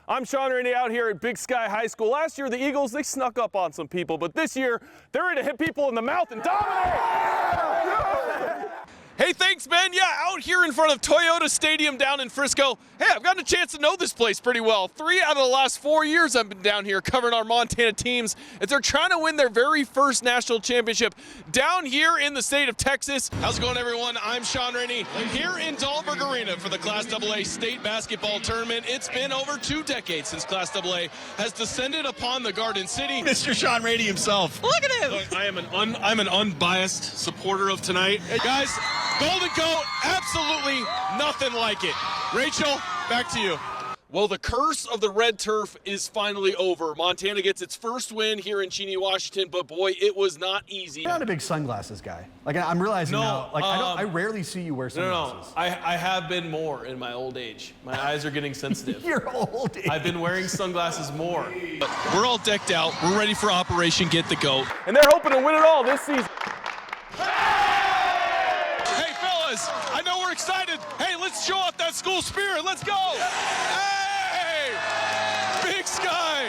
I'm Shaun Rainey out here at Big Sky High School. Last year, the Eagles, they snuck up on some people, but this year, they're ready to hit people in the mouth and dominate! Hey, thanks, Ben. Yeah, out here in front of Toyota Stadium down in Frisco. Hey, I've gotten a chance to know this place pretty well. 3 out of the last 4 years I've been down here covering our Montana teams as they're trying to win their very first national championship down here in the state of Texas. How's it going, everyone? I'm Shaun Rainey here in Dahlberg Arena for the Class AA State Basketball Tournament. It's been over 2 decades since Class AA has descended upon the Garden City. Mr. Shaun Rainey himself. Look at him. Look, I'm an unbiased supporter of tonight. Hey, guys, Golden Goat, absolutely nothing like it. Rachel, back to you. Well, the curse of the red turf is finally over. Montana gets its first win here in Cheney, Washington, but boy, it was not easy. You're not a big sunglasses guy. Like, I'm realizing now, like, I rarely see you wear sunglasses. No, I have been more in my old age. My eyes are getting sensitive. Your old age. I've been wearing sunglasses more. But we're all decked out. We're ready for Operation Get the Goat. And they're hoping to win it all this season. Hey, fellas, I know we're excited. Hey, let's show off that school spirit. Let's go. Hey, Big Sky,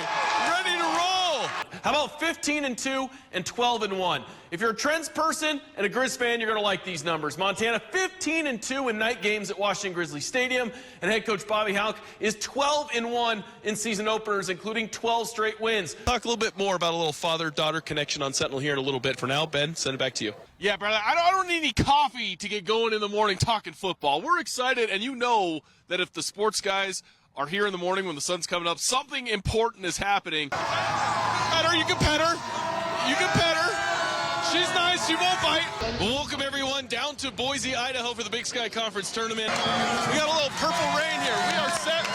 ready to roll. How about 15-2 and 12-1? If you're a Trends person and a Grizz fan, you're going to like these numbers. Montana 15-2 in night games at Washington Grizzly Stadium, and head coach Bobby Houck is 12-1 in season openers, including 12 straight wins. Talk a little bit more about a little father-daughter connection on Sentinel here in a little bit. For now, Ben, send it back to you. Yeah, brother, I don't need any coffee to get going in the morning talking football. We're excited, and you know that if the sports guys are here in the morning when the sun's coming up, something important is happening. Pet her, you can pet her. You can pet her. She's nice, she won't bite. Well, welcome everyone down to Boise, Idaho for the Big Sky Conference Tournament. We got a little purple rain here. We are set.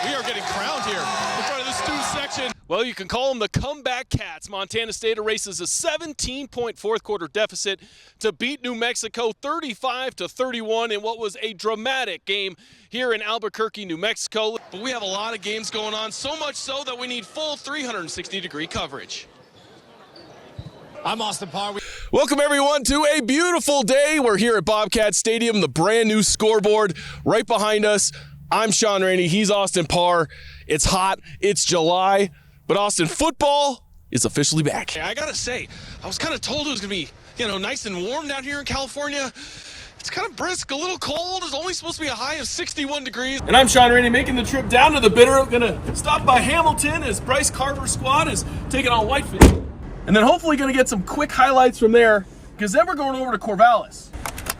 We are getting crowned here in front of the student section. Well, you can call them the comeback cats. Montana State erases a 17-point fourth quarter deficit to beat New Mexico 35-31 in what was a dramatic game here in Albuquerque, New Mexico. But we have a lot of games going on, so much so that we need full 360-degree coverage. I'm Austin Parr. Welcome, everyone, to a beautiful day. We're here at Bobcat Stadium, the brand new scoreboard right behind us. I'm Shaun Rainey. He's Austin Parr. It's hot. It's July. But Austin, football is officially back. I got to say, I was kind of told it was going to be, nice and warm down here in California. It's kind of brisk, a little cold. It's only supposed to be a high of 61 degrees. And I'm Shaun Rainey, making the trip down to the Bitter. I'm going to stop by Hamilton as Bryce Carver's squad is taking on Whitefield. And then hopefully going to get some quick highlights from there, because then we're going over to Corvallis,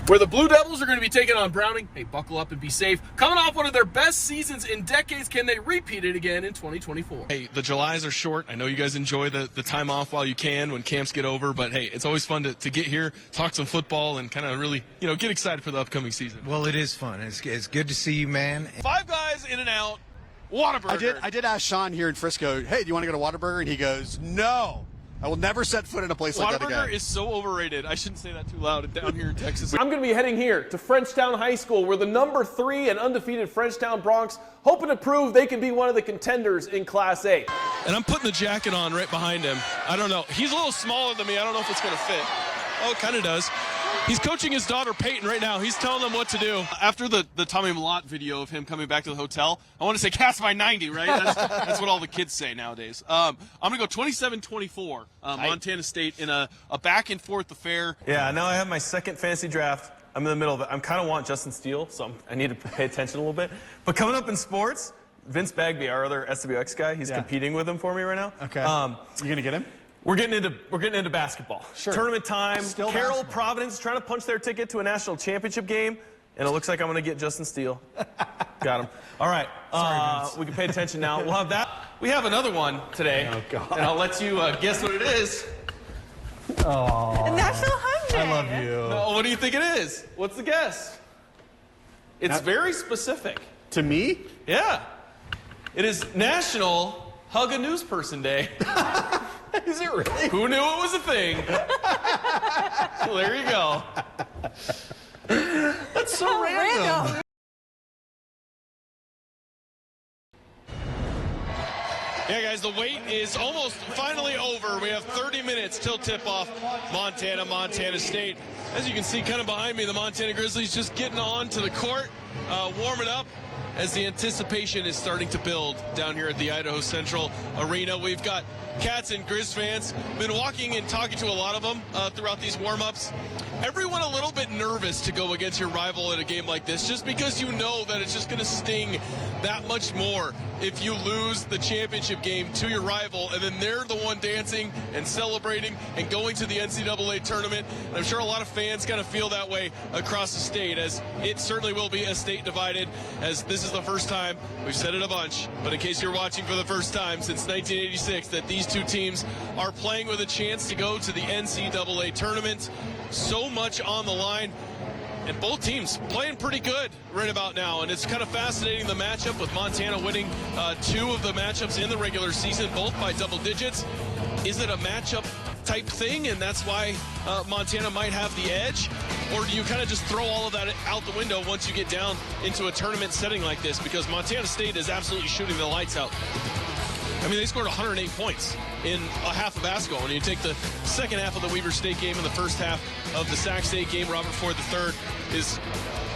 where the Blue Devils are going to be taking on Browning. Hey, buckle up and be safe. Coming off one of their best seasons in decades, can they repeat it again in 2024? Hey, the Julys are short. I know you guys enjoy the time off while you can when camps get over, but hey, it's always fun to get here, talk some football, and kind of really, get excited for the upcoming season. Well, it is fun. It's good to see you, man. Five Guys, In and Out, Whataburger. I did ask Shaun here in Frisco, hey, do you want to go to Whataburger? And he goes, no. I will never set foot in a place like that again. Whataburger is so overrated. I shouldn't say that too loud down here in Texas. I'm going to be heading here to Frenchtown High School, where the number 3 and undefeated Frenchtown Broncs hoping to prove they can be one of the contenders in Class A. And I'm putting the jacket on right behind him. I don't know. He's a little smaller than me. I don't know if it's going to fit. Oh, it kind of does. He's coaching his daughter Peyton right now. He's telling them what to do. After the Tommy Malott video of him coming back to the hotel, I want to say cast by 90, right? That's what all the kids say nowadays. I'm going to go 27-24, Montana State in a back-and-forth affair. Yeah, now I have my second fantasy draft. I'm in the middle of it. I kind of want Justin Steele, so I need to pay attention a little bit. But coming up in sports, Vince Bagby, our other SWX guy, he's competing with him for me right now. Okay. You going to get him? We're getting into basketball. Sure. Tournament time. Still Carroll basketball. Providence trying to punch their ticket to a national championship game, and it looks like I'm going to get Justin Steele. Got him. All right. Sorry, we can pay attention now. We'll have that. We have another one today, and I'll let you guess what it is. Oh, National Hug Day. I love you. No, what do you think it is? What's the guess? It's very specific. To me? Yeah. It is National Hug a News Person Day. Is it really? Who knew it was a thing? So there you go. That's so random. Yeah, guys, the wait is almost finally over. We have 30 minutes till tip-off. Montana State. As you can see kind of behind me, the Montana Grizzlies just getting on to the court, warming up. as the anticipation is starting to build down here at the Idaho Central Arena. We've got Cats and Grizz fans. Been walking and talking to a lot of them throughout these warm-ups. Everyone a little bit nervous to go against your rival in a game like this, just because you know that it's just going to sting that much more if you lose the championship game to your rival, and then they're the one dancing and celebrating and going to the NCAA tournament. And I'm sure a lot of fans kind of feel that way across the state, as it certainly will be a state divided, as this is the first time, we've said it a bunch, but in case you're watching for the first time since 1986, that these two teams are playing with a chance to go to the NCAA tournament. So much on the line, and both teams playing pretty good right about now. And it's kind of fascinating, the matchup with Montana winning 2 of the matchups in the regular season, both by double digits. Is it a matchup type thing, and that's why Montana might have the edge? Or do you kind of just throw all of that out the window once you get down into a tournament setting like this? Because Montana State is absolutely shooting the lights out. I mean, they scored 108 points in a half of basketball. And you take the second half of the Weber State game and the first half of the Sac State game, Robert Ford III is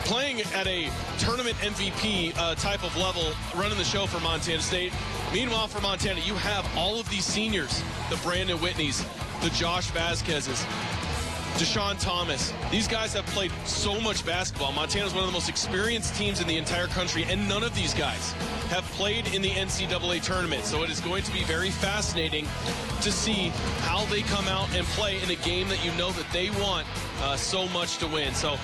playing at a tournament MVP type of level, running the show for Montana State. Meanwhile, for Montana, you have all of these seniors, the Brandon Whitneys, the Josh Vasquezes, Deshaun Thomas. These guys have played so much basketball. Montana is one of the most experienced teams in the entire country, and none of these guys have played in the NCAA tournament. So it is going to be very fascinating to see how they come out and play in a game that you know that they want so much to win. So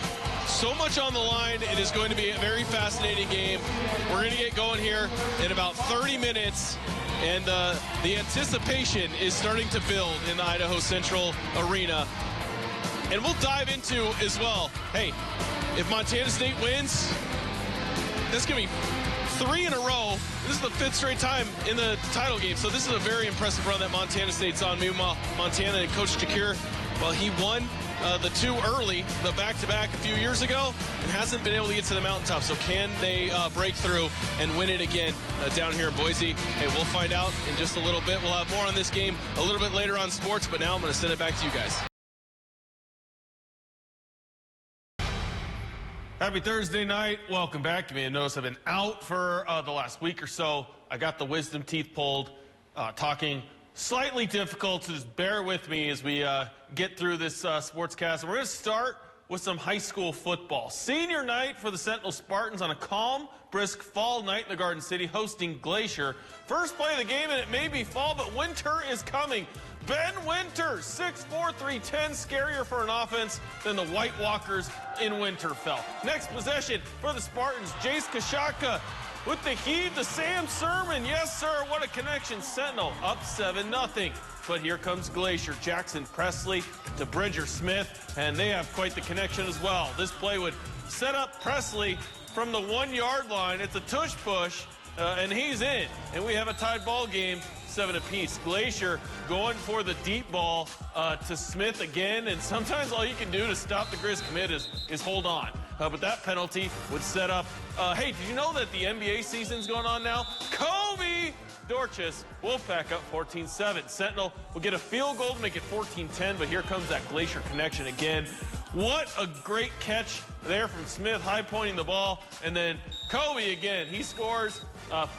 much on the line. It is going to be a very fascinating game. We're going to get going here in about 30 minutes. And the anticipation is starting to build in the Idaho Central Arena. And we'll dive into as well, hey, if Montana State wins, that's going to be 3 in a row. This is the 5th straight time in the title game. So this is a very impressive run that Montana State's on. Meanwhile, Montana and Coach Jakir, well, he won the 2 early, the back-to-back a few years ago, and hasn't been able to get to the mountaintop. So can they break through and win it again down here in Boise? Hey, we'll find out in just a little bit. We'll have more on this game a little bit later on sports, but now I'm going to send it back to you guys. Happy Thursday night. Welcome back. You may have noticed I've been out for the last week or so. I got the wisdom teeth pulled, talking slightly difficult, so just bear with me as we get through this sportscast. We're going to start with some high school football. Senior night for the Sentinel Spartans on a calm, brisk fall night in the Garden City, hosting Glacier. First play of the game, and it may be fall, but winter is coming. Ben Winter, 6'4", 310, scarier for an offense than the White Walkers in Winterfell. Next possession for the Spartans, Jace Kashaka with the heave to Sam Sermon. Yes, sir, what a connection. Sentinel up 7-0. But here comes Glacier. Jackson Presley to Bridger Smith, and they have quite the connection as well. This play would set up Presley from the 1-yard line. It's a tush push, and he's in. And we have a tied ball game, 7 apiece. Glacier going for the deep ball to Smith again, and sometimes all you can do to stop the Grizz commit is hold on. But that penalty would set up, hey, did you know that the NBA season's going on now? Kobe Dorchis, Wolfpack up 14-7. Sentinel will get a field goal to make it 14-10, but here comes that Glacier connection again. What a great catch there from Smith, high-pointing the ball. And then Kobe again, he scores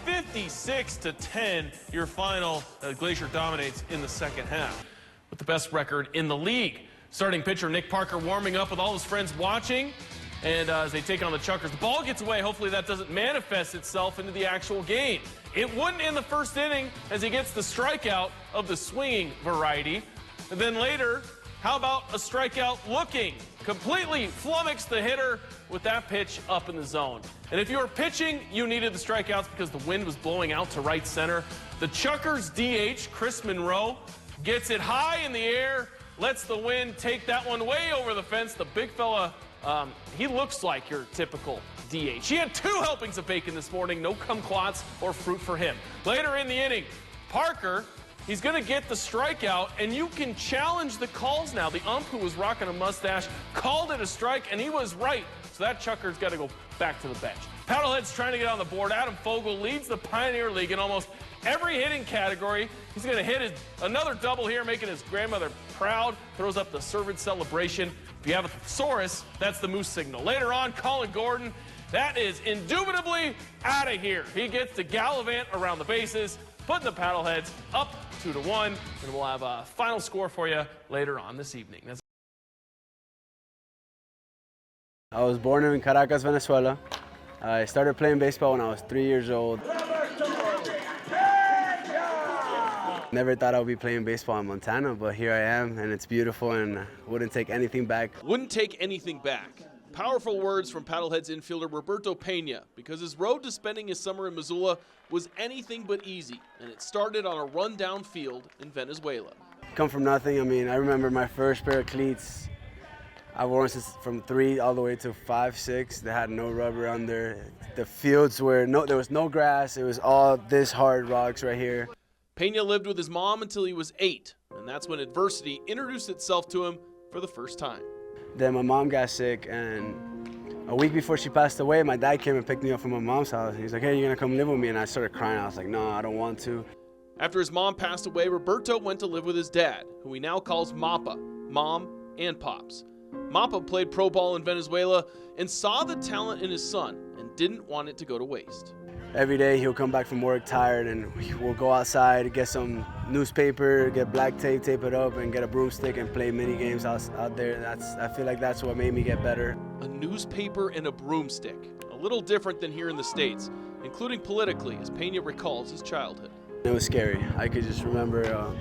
56-10, your final. Glacier dominates in the second half with the best record in the league. Starting pitcher Nick Parker warming up with all his friends watching. And as they take on the Chuckers, the ball gets away. Hopefully that doesn't manifest itself into the actual game. It wouldn't in the first inning as he gets the strikeout of the swinging variety. And then later, how about a strikeout looking? Completely flummoxed the hitter with that pitch up in the zone. And if you were pitching, you needed the strikeouts because the wind was blowing out to right center. The Chuckers DH, Chris Monroe, gets it high in the air, lets the wind take that one way over the fence. The big fella, he looks like your typical DH. He had 2 helpings of bacon this morning, no kumquats or fruit for him. Later in the inning, Parker, he's going to get the strikeout, and you can challenge the calls now. The ump, who was rocking a mustache, called it a strike, and he was right. So that Chucker's got to go back to the bench. Paddlehead's trying to get on the board. Adam Fogel leads the Pioneer League in almost every hitting category. He's going to hit another double here, making his grandmother proud. Throws up the servant celebration. If you have a thesaurus, that's the moose signal. Later on, Colin Gordon, That is indubitably out of here. He gets to gallivant around the bases, putting the paddleheads up 2-1, and we'll have a final score for you later on this evening. I was born in Caracas, Venezuela. I started playing baseball when I was 3 years old. Never thought I would be playing baseball in Montana, but here I am, and it's beautiful, and wouldn't take anything back. Wouldn't take anything back. Powerful words from Paddleheads infielder Roberto Pena, because his road to spending his summer in Missoula was anything but easy, and it started on a rundown field in Venezuela. Come from nothing. I mean, I remember my first pair of cleats. I wore them from 3 all the way to 5, 6. They had no rubber under. The fields were there was no grass. It was all this hard rocks right here. Pena lived with his mom until he was 8, and that's when adversity introduced itself to him for the first time. Then my mom got sick, and a week before she passed away, my dad came and picked me up from my mom's house. He's like, hey, you're gonna come live with me? And I started crying. I was like, no, I don't want to. After his mom passed away, Roberto went to live with his dad, who he now calls Mappa, Mom and Pops. Mappa played pro ball in Venezuela and saw the talent in his son and didn't want it to go to waste. Every day he'll come back from work tired, and we'll go outside, get some newspaper, get black tape, tape it up, and get a broomstick and play mini games out there. I feel like that's what made me get better. A newspaper and a broomstick, a little different than here in the States, including politically, as Pena recalls his childhood. It was scary. I could just remember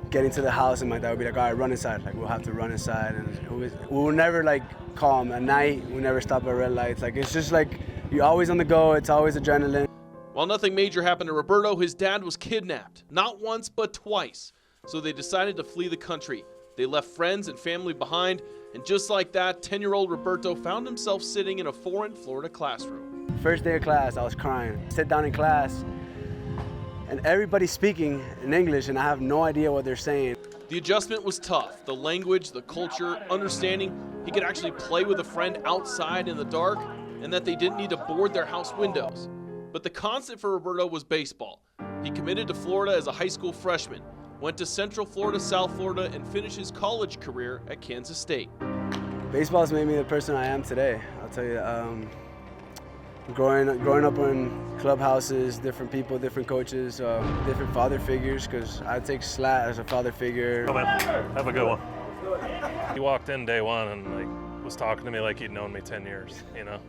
getting to the house, and my dad would be like, all right, run inside. Like, we'll have to run inside. And we were never like calm. At night, we never stop at red lights. Like, it's just like, you're always on the go. It's always adrenaline. While nothing major happened to Roberto, his dad was kidnapped, not once, but twice. So they decided to flee the country. They left friends and family behind, and just like that, 10-year-old Roberto found himself sitting in a foreign Florida classroom. First day of class, I was crying. Sit down in class, and everybody's speaking in English, and I have no idea what they're saying. The adjustment was tough. The language, the culture, understanding he could actually play with a friend outside in the dark, and that they didn't need to board their house windows. But the constant for Roberto was baseball. He committed to Florida as a high school freshman, went to Central Florida, South Florida, and finished his college career at Kansas State. Baseball has made me the person I am today. I'll tell you, growing up in clubhouses, different people, different coaches, different father figures, because I take Slat as a father figure. Oh man, have a good one. He walked in day one and was talking to me like he'd known me 10 years,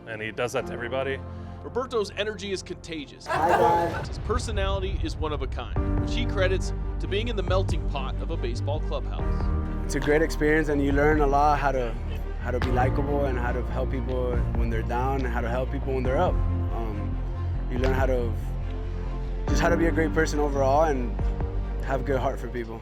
and he does that to everybody. Roberto's energy is contagious. Hi, Dad. His personality is one of a kind, which he credits to being in the melting pot of a baseball clubhouse. It's a great experience, and you learn a lot how to be likable and how to help people when they're down and how to help people when they're up. You learn how to be a great person overall and have a good heart for people.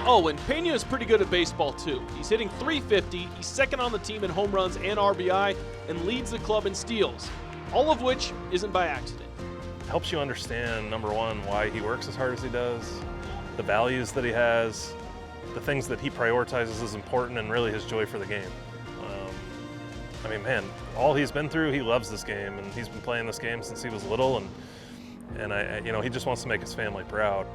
Oh, and Pena is pretty good at baseball too. He's hitting .350, he's second on the team in home runs and RBI, and leads the club in steals, all of which isn't by accident. Helps you understand, number one, why he works as hard as he does, the values that he has, the things that he prioritizes as important, and really his joy for the game. I mean, man, all he's been through, he loves this game, and he's been playing this game since he was little, and he just wants to make his family proud.